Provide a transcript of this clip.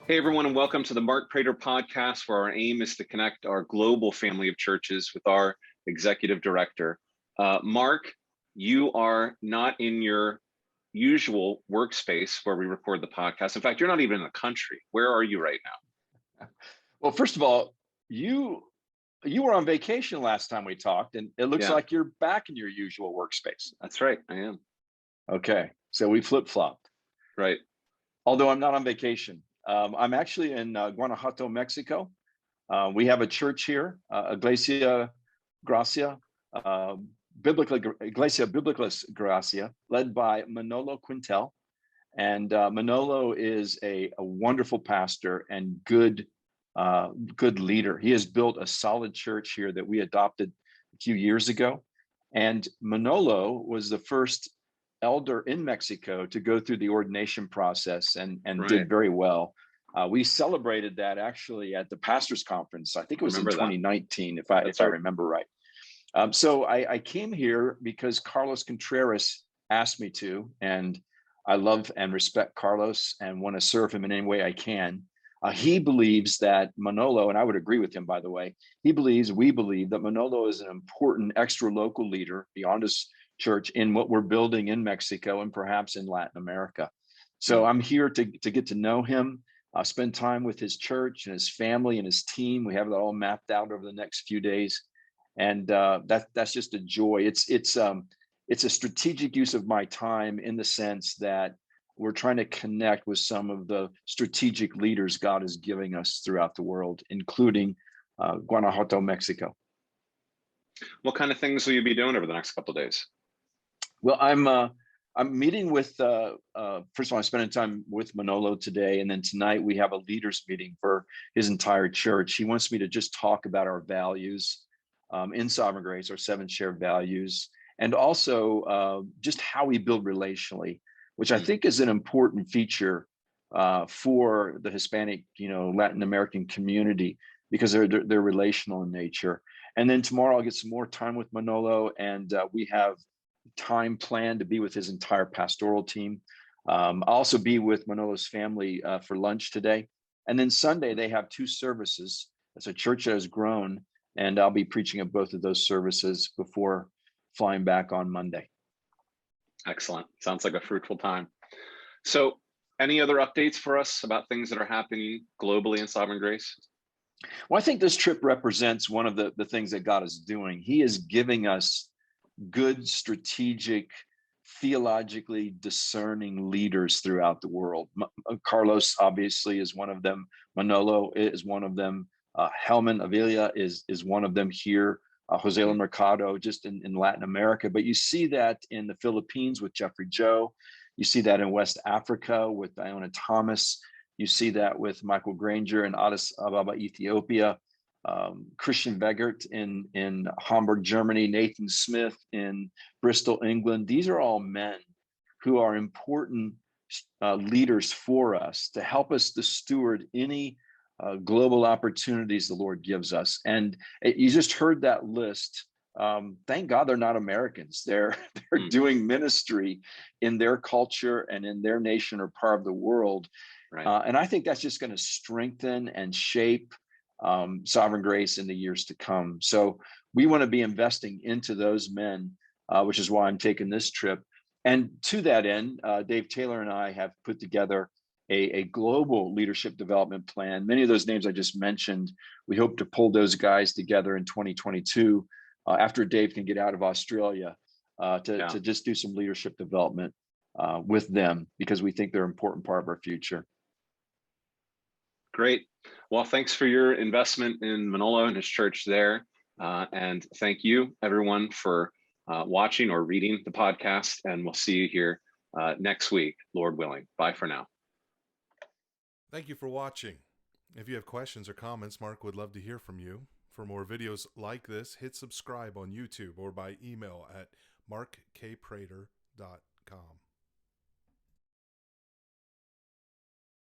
Hey, everyone, and welcome to the Mark Prater podcast, where our aim is to connect our global family of churches with our executive director. Mark, you are not in your usual workspace where we record the podcast. In fact, you're not even in the country. Where are you right now? Well, first of all, you were on vacation last time we talked, and it looks Yeah, like you're back in your usual workspace. that's right. I am. Okay, so we flip-flopped. Right. Although I'm not on vacation. I'm actually in Guanajuato, Mexico. We have a church here, Iglesia Gracia, uh, Iglesia Biblicus Gracia, led by Manolo Quintel. And Manolo is a wonderful pastor and good leader. He has built a solid church here that we adopted a few years ago. And Manolo was the first elder in Mexico to go through the ordination process and Right. did very well. We celebrated that actually at the pastors conference. I think it was in Remember that. 2019, if That's I right. remember right. So I came here because Carlos Contreras asked me to, and I love and respect Carlos and want to serve him in any way I can. He believes that Manolo, and I would agree with him, by the way, we believe that Manolo is an important extra local leader beyond his church in what we're building in Mexico and perhaps in Latin America. So I'm here to get to know him, spend time with his church and his family and his team. We have that all mapped out over the next few days. And that's just a joy. It's a strategic use of my time in the sense that we're trying to connect with some of the strategic leaders God is giving us throughout the world, including Guanajuato, Mexico. What kind of things will you be doing over the next couple of days? Well, I'm meeting with first of all, I'm spending time with Manolo today, and then tonight we have a leaders meeting for his entire church. He wants me to just talk about our values in Sovereign Grace, our 7 shared values, and also just how we build relationally, which I think is an important feature for the Hispanic, Latin American community, because they're relational in nature. And then tomorrow I'll get some more time with Manolo, and we have time planned to be with his entire pastoral team. I'll also be with Manolo's family for lunch today. And then Sunday, they have 2 services. It's a church that has grown, and I'll be preaching at both of those services before flying back on Monday. Excellent. Sounds like a fruitful time. So, any other updates for us about things that are happening globally in Sovereign Grace? Well, I think this trip represents one of the things that God is doing. He is giving us good, strategic, theologically discerning leaders throughout the world. Carlos obviously is one of them. Manolo is one of them. Helman Avila is one of them here. Jose Mercado just in Latin America. But you see that in the Philippines with Jeffrey Joe. You see that in West Africa with Iona Thomas. You see that with Michael Granger in Addis Ababa, Ethiopia. Christian Vegert in Hamburg, Germany, Nathan Smith in Bristol, England. These are all men who are important leaders for us to help us to steward any global opportunities the Lord gives us. And you just heard that list. Thank God they're not Americans. They're doing ministry in their culture and in their nation or part of the world. Right. And I think that's just going to strengthen and shape Sovereign Grace in the years to come. So we want to be investing into those men, which is why I'm taking this trip. And to that end, Dave Taylor and I have put together a global leadership development plan. Many of those names I just mentioned, we hope to pull those guys together in 2022 after Dave can get out of Australia to just do some leadership development with them, because we think they're an important part of our future. Great. Well, thanks for your investment in Manolo and his church there. And thank you, everyone, for watching or reading the podcast. And we'll see you here next week, Lord willing. Bye for now. Thank you for watching. If you have questions or comments, Mark would love to hear from you. For more videos like this, hit subscribe on YouTube or by email at markkprater.com.